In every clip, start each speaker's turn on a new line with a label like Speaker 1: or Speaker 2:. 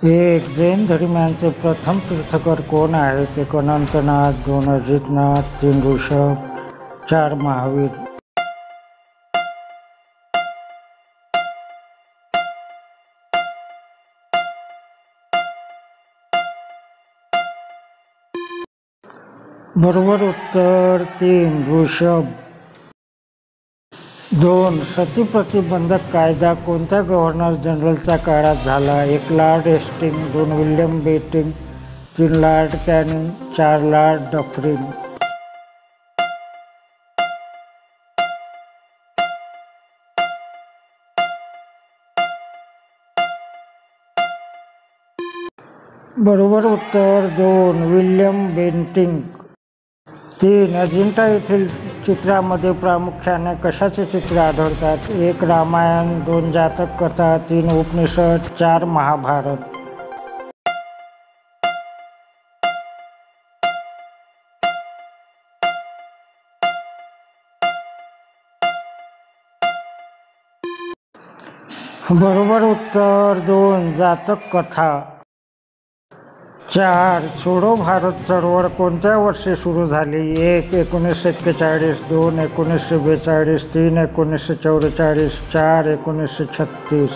Speaker 1: एक जैन धर्मियांचे प्रथम तीर्थकर कोण आहेत? 1 अनंतनाथ, 2 अजितनाथ, 3 ऋषभ, 4 महावीर. बरोबर उत्तर 3 ऋषभ. 2 सती प्रतिबंधक कायदा कोणत्या गव्हर्नर जनरलच्या काळात झाला? 1 Lord Hasting, 2 William Bentinck, 3 Lord Canning, 4 Lord Dufferin. बरोबर उत्तर 2 विल्यम बेंटिंक. 3 अजिंठा येथील चित्रामध्ये प्रामुख्याने कशाचे चित्र आढळतात? 1 रामायण, 2 जातक कथा, 3 उपनिषद, 4 महाभारत. बरोबर उत्तर 2 जातक कथा. 4 छोडो भारत चळवळ कोणत्या वर्षी सुरू झाली? 1 1941, 2 1942, 3 1944, 4 1936.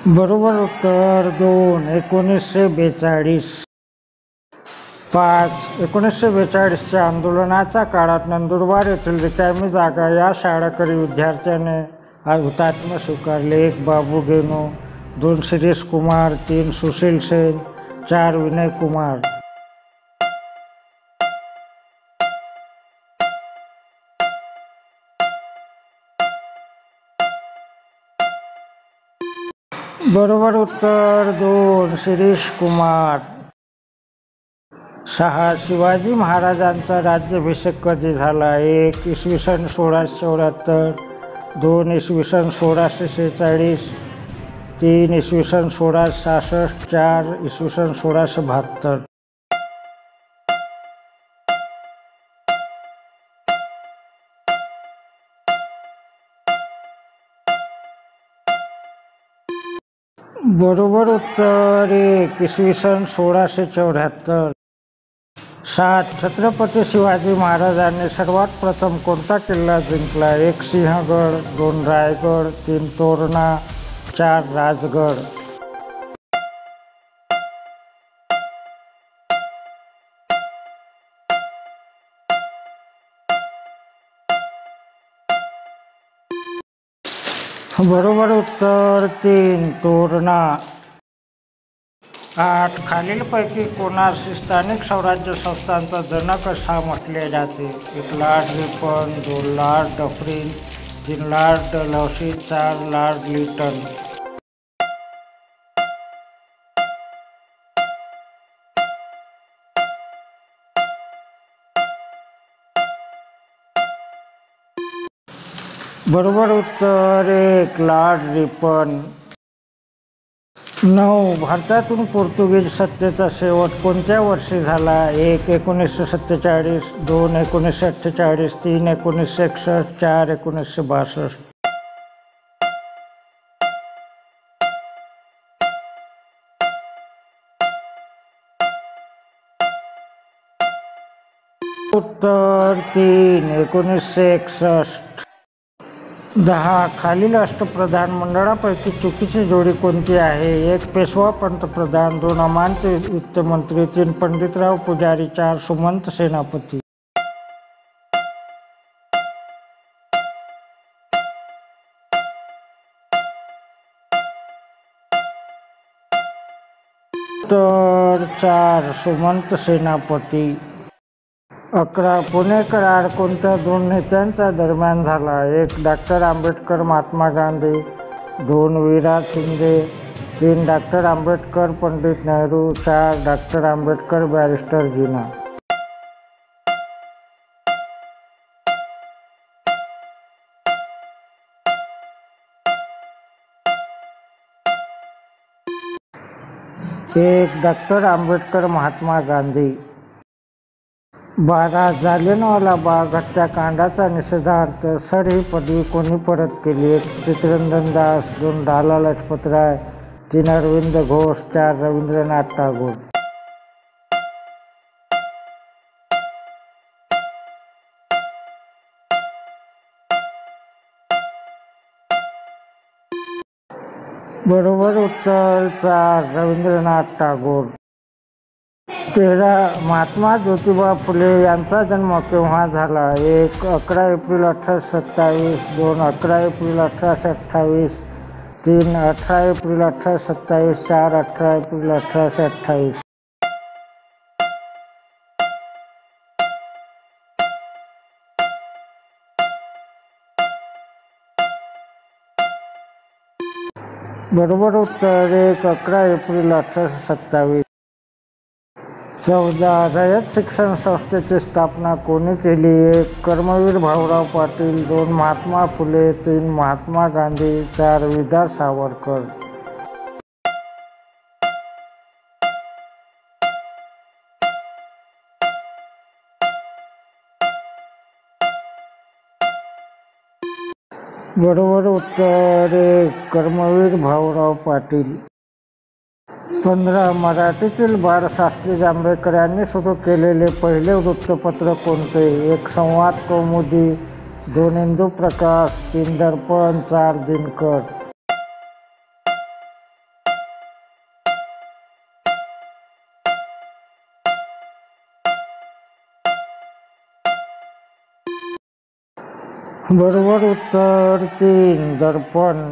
Speaker 1: बरोबर उत्तर 2 1942. 5 1942च्या आंदोलनाच्या काळात नंदुरबार येथील रिकामी जागा या शाळकरी विद्यार्थ्याने हुतात्मा स्वीकारले. 1 बाबू गेनू, 2 शिरीष कुमार, 3 सुशील सेन, 4 विनय कुमार. बरोबर उत्तर 2 शिरीष कुमार. 6 शिवाजी महाराजांचा राज्याभिषेक कधी झाला? 1 इसवी सन 1674, 2 इसवी सन 1646, 3 इसवी सन 1666, 4 इसवी सन 1672. बरोबर उत्तर 1 इसवी सन 1674. 7 छत्रपती शिवाजी महाराजांनी सर्वात प्रथम कोणता किल्ला जिंकला? 1 सिंहगड, 2 रायगड, 3 तोरणा, 4 राजगड. बरोबर उत्तर 3 तोरणा. 8 खालीलपैकी कोणास स्थानिक स्वराज्य संस्थांचा जनक असा म्हटले जाते? 1 Lord Ripon, 2 Lord Dufferin, 3 Lord Dalhousie, 4 Lord Lytton. बरोबर उत्तर 1 लॉर्ड रिपन. 9 भारतातून पोर्तुगीज सत्तेचा शेवट कोणत्या वर्षी झाला? 1 1947, 2 1948, 3 1961, 4 1962. उत्तर 3 1961. 10 खालील अष्टप्रधान मंडळापैकी चुकीची जोडी कोणती आहे? 1 पेशवा पंतप्रधान, 2 अमात्य वित्तमंत्री, 3 पंडितराव पुजारी, 4 सुमंत सेनापती. उत्तर 4 सुमंत सेनापती. 11 पुणे करार कोणत्या 2 नेत्यांच्या दरम्यान झाला? 1 doctor Ambedkar Mahatma Gandhi, 2 Viraj Shinde, 3 doctor Ambedkar Pandit Nehru, 4 doctor Ambedkar barrister Jinnah. एक डॉक्टर आंबेडकर महात्मा गांधी. 12 जालियनवाला बाग हत्याकांडाचा निषेधार्थ सर ही पदवी कोणी परत केली? 1 चित्तरंजन दास, 2 लाला लजपत राय, 3 अरविंद घोष, 4 रवींद्रनाथ टागोर. बरोबर उत्तर 4 रवींद्रनाथ टागोर. 13 महात्मा ज्योतिबा फुले यांचा जन्म केव्हा झाला? 1 11 एप्रिल 1827, 2 11 एप्रिल 1828, 3 18 एप्रिल 1827, 4 18 एप्रिल 1828. बरोबर उत्तर 1 11 एप्रिल 1827. 14 रयत शिक्षण संस्थेची स्थापना कोणी केली? 1 कर्मवीर भाऊराव पाटील, 2 महात्मा फुले, 3 महात्मा गांधी, 4 विदा सावरकर. बरोबर उत्तर 1 कर्मवीर भाऊराव पाटील. 15 मराठीतील बाळशास्त्री जांभेकर यांनी सुरू केलेले पहिले वृत्तपत्र कोणते? 1 संवाद कौमुदी, 2 इंदुप्रकाश, 3 दर्पण, 4 दिनकर. बरोबर उत्तर 3 दर्पण.